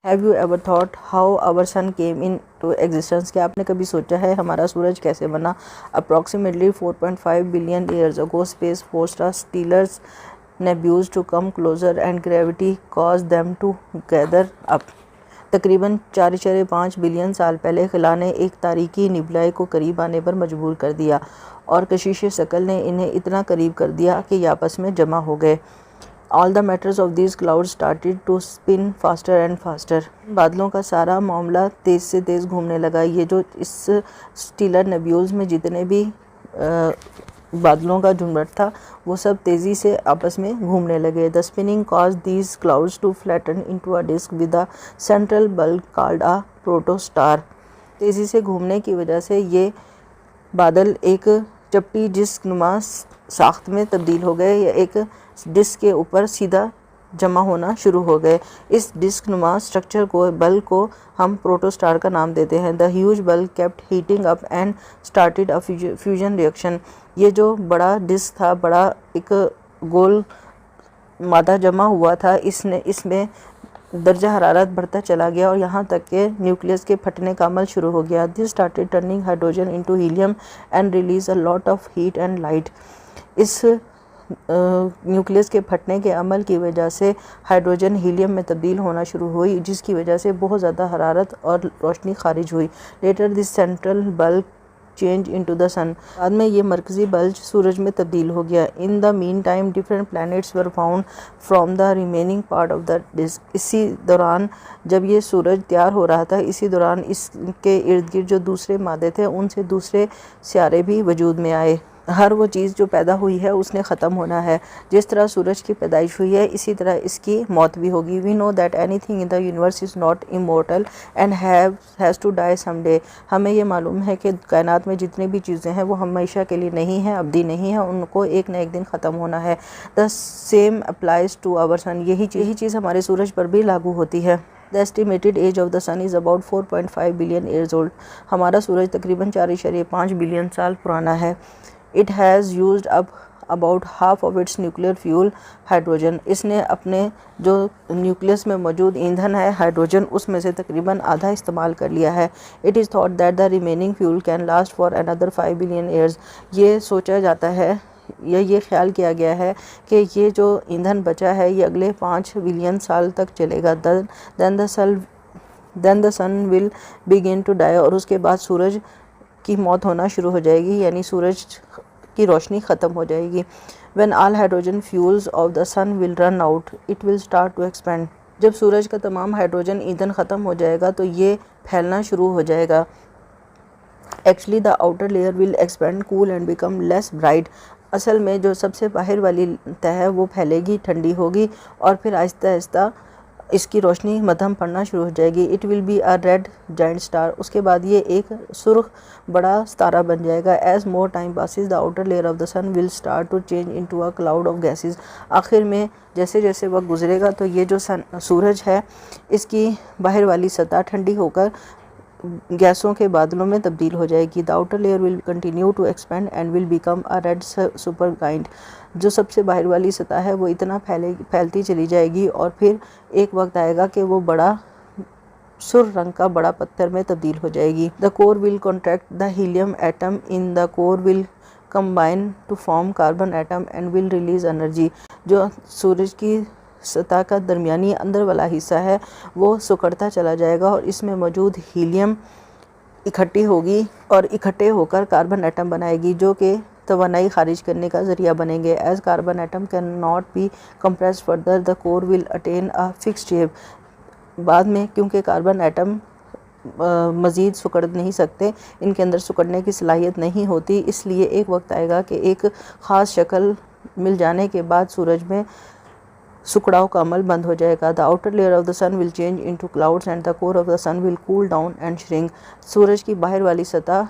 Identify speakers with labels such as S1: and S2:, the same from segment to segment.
S1: Have you ever thought how our sun came in to existence? क्या आपने कभी सोचा है हमारा सूरज कैसे बना? Approximately 4.5 billion years ago space forced the stellars nebulas to come closer and gravity cause them to gather up. तकरीबन 4.5 बिलियन साल पहले खिला ने एक तारीकी निबलाई को करीब आने पर मजबूर कर दिया और कशिश शकल ने इन्हें इतना करीब कर दिया कि ये आपस में जमा हो गए। All the matters of these clouds started to spin faster and faster. बादलों का सारा मामला तेज़ से तेज़ घूमने लगा। ये जो इस स्टीलर नेब्यूल्स में जितने भी बादलों का झुंड था वो सब तेज़ी से आपस में घूमने लगे। The spinning caused these clouds to flatten into a disk with a central bulb called a protostar. तेज़ी से घूमने की वजह से ये बादल एक चपटी डिस्क नुमा साख्त में तब्दील हो गए या एक डिस्क के ऊपर सीधा जमा होना शुरू हो गए। इस डिस्क नुमा स्ट्रक्चर को बल्ब को हम प्रोटोस्टार का नाम देते हैं। The huge bulb kept heating up and started a fusion reaction. ये जो बड़ा डिस्क था, बड़ा एक गोल मादा जमा हुआ था, इसमें दर्जा हरारत बढ़ता चला गया और यहाँ तक के न्यूक्लियस के फटने का अमल शुरू हो गया। This started turning hydrogen into helium and release a lot of heat and light. इस न्यूक्लियस के फटने के अमल की वजह से हाइड्रोजन हीलियम में तब्दील होना शुरू हुई, जिसकी वजह से बहुत ज़्यादा हरारत और रोशनी खारिज हुई। Later this central bulb change into the sun. बाद में ये मरकज़ी बल्ब सूरज में तब्दील हो गया। In the meantime different planets were found from the remaining part of the disc. इसी दौरान जब ये सूरज तैयार हो रहा था, इसी दौरान इसके इर्द गिर्द जो दूसरे मादे थे उनसे दूसरे सियारे भी वजूद में आए। हर वो चीज़ जो पैदा हुई है उसने ख़त्म होना है। जिस तरह सूरज की पैदाइश हुई है इसी तरह इसकी मौत भी होगी। We know that anything in the universe is not immortal and has to die someday. हमें ये मालूम है कि कायनात में जितनी भी चीज़ें हैं वो हमेशा के लिए नहीं हैं, अब्दी नहीं है, उनको एक न एक दिन ख़त्म होना है। The same applies to our sun. यही चीज़ हमारे सूरज पर भी लागू होती है। The estimated age of the sun is about 4.5 billion years old. हमारा सूरज तकरीबन 4.5 बिलियन साल पुराना है। It has used up about half of its nuclear fuel hydrogen. इसने अपने जो न्यूक्लियस में मौजूद ईंधन है हाइड्रोजन, उसमें से तकरीबन आधा इस्तेमाल कर लिया है। It is thought that the remaining fuel can last for another 5 billion years। ये सोचा जाता है या ये ख्याल किया गया है कि ये जो ईंधन बचा है ये अगले 5 बिलियन साल तक चलेगा। Then the sun will begin to die। और उसके बाद सूरज की मौत होना शुरू हो जाएगी, यानी सूरज की रोशनी ख़त्म हो जाएगी। When all hydrogen fuels of the sun will run out, it will start to expand। जब सूरज का तमाम हाइड्रोजन ईंधन ख़त्म हो जाएगा तो ये फैलना शुरू हो जाएगा। Actually the outer layer will expand, cool and become less bright। असल में जो सबसे बाहर वाली तह है वो फैलेगी, ठंडी होगी और फिर आहिस्ता आहिस्ता इसकी रोशनी मध्यम पड़ना शुरू हो जाएगी। It will be a red giant star. उसके बाद ये एक सुर्ख बड़ा सितारा बन जाएगा। As more time passes the outer layer of the sun will start to change into a cloud of gases. आखिर में जैसे जैसे वक्त गुजरेगा तो ये जो सूरज है इसकी बाहर वाली सतह ठंडी होकर गैसों के बादलों में तब्दील हो जाएगी। The outer layer will continue to expand and will become a red supergiant. जो सबसे बाहर वाली सतह है वो इतना फैलती चली जाएगी और फिर एक वक्त आएगा कि वो बड़ा सुर रंग का बड़ा पत्थर में तब्दील हो जाएगी। The core will contract, the helium atom in the core will combine to form carbon atom and will release energy. जो सूरज की सतह का दरमियानी अंदर वाला हिस्सा है वो सिकुड़ता चला जाएगा और इसमें मौजूद हीलियम इकट्ठी होगी और इकट्ठे होकर कार्बन एटम बनाएगी जो कि तवानाई खारिज करने का ज़रिया बनेंगे। As carbon atom can not be compressed further the core will attain a fixed shape. बाद में क्योंकि कार्बन एटम मज़ीद सिकुड़ नहीं सकते, इनके अंदर सिकुड़ने की सलाहियत नहीं होती, इसलिए एक वक्त आएगा कि एक ख़ास शक्ल मिल जाने के बाद सूरज में सुकड़ाव का अमल बंद हो जाएगा। The outer layer of the sun will change into clouds and the core of the sun will cool down and shrink. सूरज की बाहर वाली सतह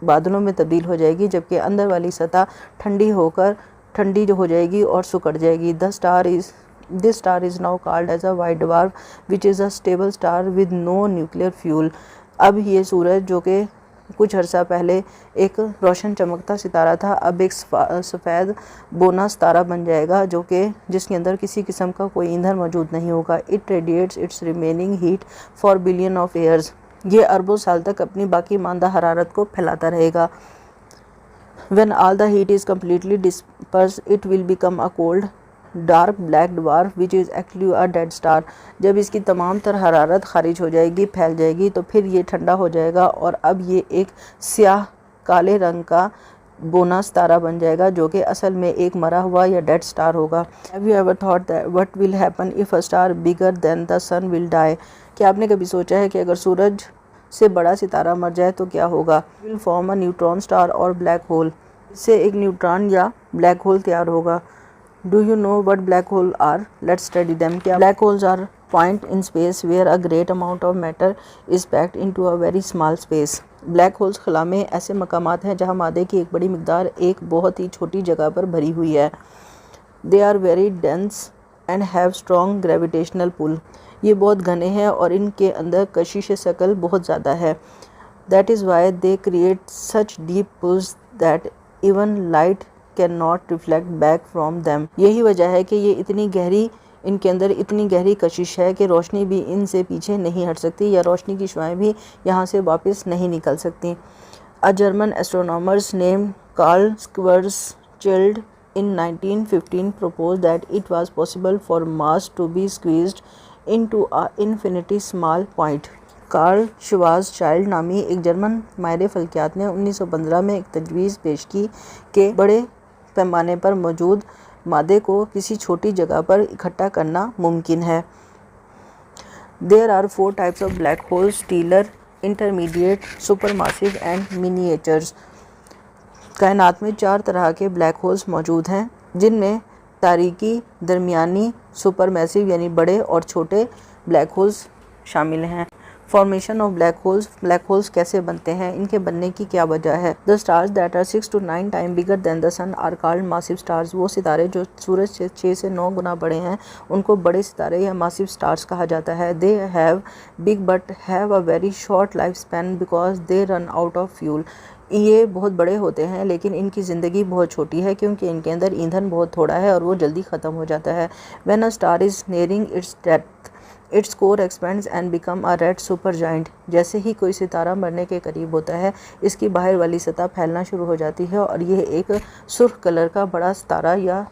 S1: बादलों में तब्दील हो जाएगी जबकि अंदर वाली सतह ठंडी होकर ठंडी जो हो जाएगी और सिकुड़ जाएगी। This star is now called as a white dwarf which is a stable star with no nuclear fuel. अब ये सूरज जो कि कुछ अर्सा पहले एक रोशन चमकता सितारा था, अब एक सफ़ेद बोना सितारा बन जाएगा जो कि जिसके अंदर किसी किस्म का कोई ईंधन मौजूद नहीं होगा। It radiates it's remaining heat for billion of years. ये अरबों साल तक अपनी बाकी मांदा हरारत को फैलाता रहेगा। When all the heat is completely dispersed, it will become a cold, dark black dwarf which is actually a dead star। जब इसकी तमाम तर हरारत खारिज हो जाएगी, फैल जाएगी, तो फिर ये ठंडा हो जाएगा और अब ये एक स्याह काले रंग का बोना सितारा बन जाएगा जो कि असल में एक मरा हुआ या डेड स्टार होगा। Have you ever thought that what will happen if a star bigger than the sun will die? क्या आपने कभी सोचा है कि अगर सूरज से बड़ा सितारा मर जाए तो क्या होगा? Will form a neutron star और ब्लैक होल। इससे एक न्यूट्रॉन या ब्लैक होल तैयार होगा। Do you know what black hole are? Let's study them. क्या black holes are point in space where a great amount of matter is packed into a very small space. Black holes खला में ऐसे मकामात हैं जहाँ मादे की एक बड़ी मिकदार एक बहुत ही छोटी जगह पर भरी हुई है। They are very dense and have strong gravitational pull. ये बहुत घने हैं और इनके अंदर कशिश शकल बहुत ज़्यादा है। That is why they create such deep pulls that even light can not reflect back from them. यही वजह है कि ये इनके अंदर इतनी गहरी कशिश है कि रोशनी भी इनसे पीछे नहीं हट सकती या रोशनी की शुआएं भी यहाँ से वापस नहीं निकल सकती। A German astronomers name Karl Schwarzschild in 1915 proposed that it was possible for Mars to be squeezed into a infinity small point। Karl Schwarzschild नामी एक जर्मन माहिर फल्कियात ने 1915 में एक तजवीज़ पेश की कि बड़े पैमाने पर मौजूद मादे को किसी छोटी जगह पर इकट्ठा करना मुमकिन है। There are 4 types of black holes: stellar, intermediate, supermassive and miniatures. कायनात में 4 तरह के ब्लैक होल्स मौजूद हैं जिनमें तारीकी, दरमियानी, सुपरमैसिव यानी बड़े और छोटे ब्लैक होल्स शामिल हैं। फॉर्मेशन ऑफ ब्लैक होल्स कैसे बनते हैं, इनके बनने की क्या वजह है? The stars that are 6 to 9 time bigger than the sun are called massive stars. वो सितारे जो सूरज से 6 से 9 गुना बड़े हैं उनको बड़े सितारे या मासिव स्टार्स कहा जाता है। They have big but have a very short life span because they run out of fuel. ये बहुत बड़े होते हैं लेकिन इनकी ज़िंदगी बहुत छोटी है क्योंकि इनके अंदर ईंधन बहुत थोड़ा है और वो जल्दी ख़त्म हो जाता है। When a star is nearing it's death its core expends and become a red super giant. जैसे ही कोई सितारा मरने के करीब होता है इसकी बाहर वाली सतह फैलना शुरू हो जाती है और यह एक सुर्ख कलर का बड़ा सितारा या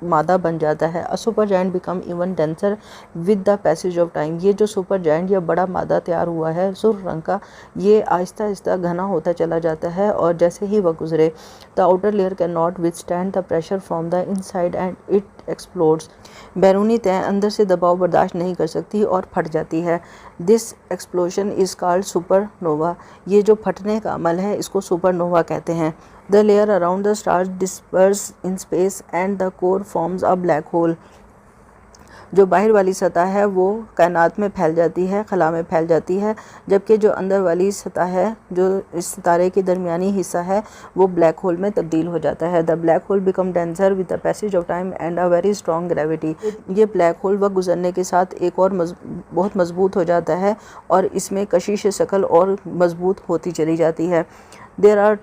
S1: मादा बन जाता है। A super giant become even denser with the passage of time. ये जो सुपर जाइंट या बड़ा मादा तैयार हुआ है सुर्ख रंग का, ये आहिस्ता आहिस्ता घना होता चला जाता है और जैसे ही वह गुजरे the outer layer can not withstand the pressure from the inside and it explodes. बैरूनी तय अंदर से दबाव बर्दाश्त नहीं कर सकती और फट जाती है। This explosion is called supernova. ये जो फटने का अमल है इसको सुपरनोवा कहते हैं। The layer around the stars disperse in space and the core forms a black hole. जो बाहर वाली सतह है वो कायनात में फैल जाती है, खला में फैल जाती है, जबकि जो अंदर वाली सतह है, जो इस सितारे की दरमियानी हिस्सा है, वो ब्लैक होल में तब्दील हो जाता है। The black hole become denser with the passage of time and a very strong gravity. ये ब्लैक होल वक्त गुजरने के साथ एक और बहुत मजबूत हो जाता है और इसमें कशिश शक्ल और मजबूत होती चली जाती है। They are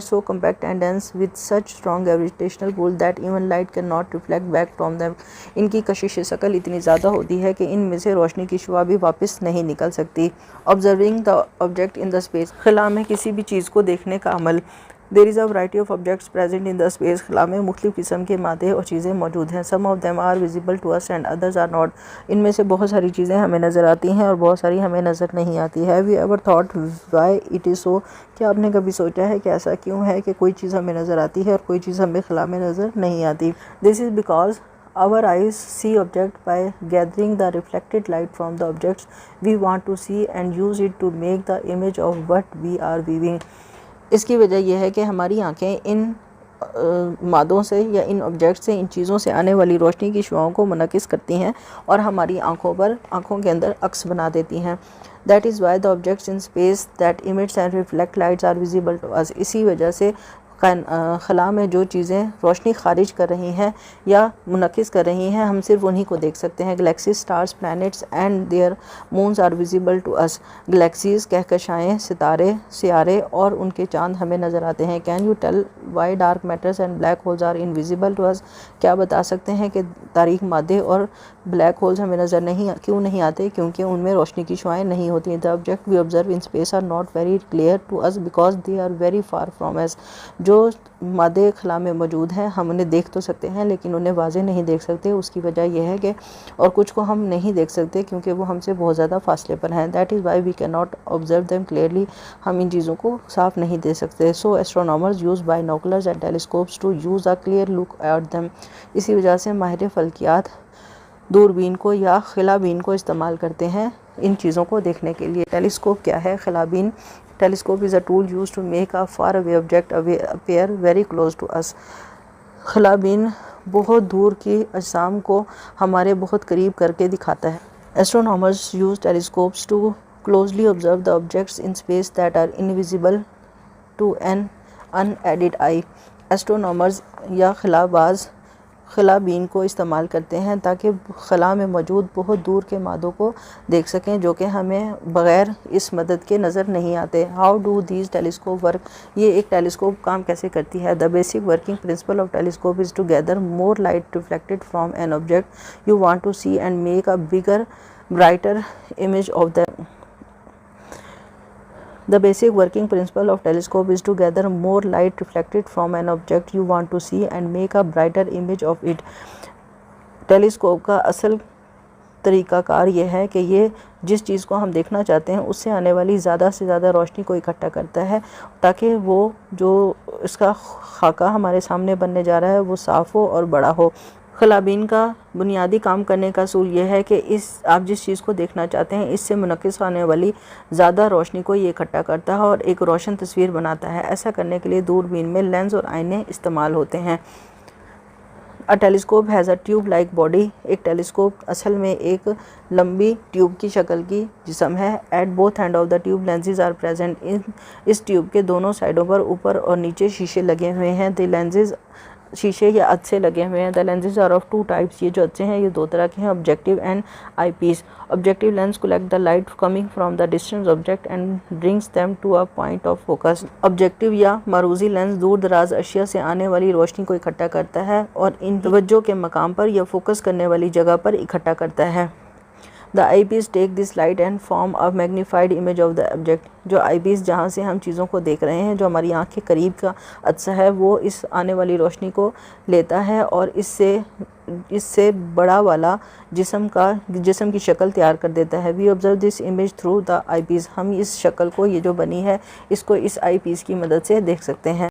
S1: so compact and dense with such strong gravitational pull that even light cannot reflect back from them। इनकी कशिश शक्ल इतनी ज़्यादा होती है कि इनमें से रोशनी की शुआ भी वापस नहीं निकल सकती। Observing the object in the space। खला में किसी भी चीज़ को देखने का अमल। There is a variety of objects present in the space. खला में मुख्तलिफ़ किस्म के मादे और चीज़ें मौजूद हैं। Some of them are visible to us and others are not. इनमें से बहुत सारी चीज़ें हमें नज़र आती हैं और बहुत सारी हमें नज़र नहीं आती है। Have you ever thought why it is so? क्या आपने कभी सोचा है कि ऐसा क्यों है कि कोई चीज़ हमें नज़र आती है और कोई चीज़ हमें खला में नज़र नहीं आती? This is because our eyes see object by gathering the reflected light from the objects we want to see and use it to make the image of what we are viewing। इसकी वजह यह है कि हमारी आंखें इन मादों से या इन ऑब्जेक्ट से, इन चीज़ों से आने वाली रोशनी की शुआओं को मुनक़िस करती हैं और हमारी आंखों के अंदर अक्स बना देती हैं। That is why the objects in space that emits and reflect lights are visible to us. इसी वजह से खला में जो चीज़ें रोशनी खारिज कर रही हैं या मुनक्किस कर रही हैं, हम सिर्फ उन्हीं को देख सकते हैं। Galaxies, stars, planets and their moons are visible to us. Galaxies, कहकशाएँ, सितारे, सियारे और उनके चांद हमें नज़र आते हैं। Can you tell why dark matters and black holes are invisible to us. क्या बता सकते हैं कि तारीक मादे और ब्लैक होल्स हमें नज़र क्यों नहीं आते? क्योंकि उनमें रोशनी की शुआएँ नहीं होती। The object we observe in space are not very clear to us because they are very far from us. जो मादे खला में मौजूद हैं हम उन्हें देख तो सकते हैं लेकिन उन्हें वाज़े नहीं देख सकते। उसकी वजह यह है कि और कुछ को हम नहीं देख सकते क्योंकि वो हमसे बहुत ज़्यादा फासले पर हैं। That is why we can not observe them clearly. हम इन चीज़ों को साफ नहीं दे सकते। So astronomers use binoculars and telescopes to use a clear look at them. इसी वजह से माहिर फल्कियात दूरबीन को या खिलाबीन को इस्तेमाल करते हैं इन चीज़ों को देखने के लिए। टेलीस्कोप क्या है? खिलाबीन, telescope is a tool use to make a far away object appear very close to us. खिलाबीन बहुत दूर की अजसाम को हमारे बहुत करीब करके दिखाता है। Astronomers use telescopes to closely observe the objects in space that are invisible to an unaided eye. Astronomers या खिलाबाज खिलाबीन को इस्तेमाल करते हैं ताकि खला में मौजूद बहुत दूर के मादों को देख सकें जो कि हमें बग़ैर इस मदद के नज़र नहीं आते। How do these telescope work? ये एक टेलीस्कोप काम कैसे करती है? The basic working principle of telescope is to gather more light reflected from an object you want to see and make a bigger brighter image of the The basic working principle of telescope is to gather more light reflected from an object you want to see and make a brighter image of it. Telescope का असल तरीक़ाकार ये है कि ये जिस चीज़ को हम देखना चाहते हैं उससे आने वाली ज़्यादा से ज़्यादा रोशनी को इकट्ठा करता है ताकि वो जो इसका खाका हमारे सामने बनने जा रहा है वो साफ़ हो और बड़ा हो। खिलाबीन का बुनियादी काम करने का असूल यह है कि आप जिस चीज़ को देखना चाहते हैं इससे मुनक्किस आने वाली ज़्यादा रोशनी को ये इकट्ठा करता है और एक रोशन तस्वीर बनाता है। ऐसा करने के लिए दूरबीन में लेंस और आईने इस्तेमाल होते हैं। अ telescope has a tube like body. एक टेलीस्कोप असल में एक लंबी ट्यूब की शक्ल की जिस्म है। At both end of the tube lenses are present. इस ट्यूब के दोनों साइडों पर ऊपर और नीचे शीशे लगे हुए हैं। द लेंसेज शीशे या अच्छे लगे हुए हैं। The lenses are of two types. ये जो अच्छे हैं ये दो तरह के हैं, objective and eyepiece. Objective lens collect the light coming from the distance object and brings them to a point of focus. Objective या मरूजी लेंस दूर दराज अशिया से आने वाली रोशनी को इकट्ठा करता है और इन तवज्जो के मकाम पर या फोकस करने वाली जगह पर इकट्ठा करता है। The eyepiece take this light and form a magnified image of the object. जो आई पीस जहाँ से हम चीज़ों को देख रहे हैं, जो हमारी आँख के करीब का अज्जा है, वो इस आने वाली रोशनी को लेता है और इससे बड़ा वाला जिस्म की शक्ल तैयार कर देता है। We observe this image through the eyepiece. हम इस शक्ल को, ये जो बनी है, इसको इस आई पीस की मदद से देख सकते हैं।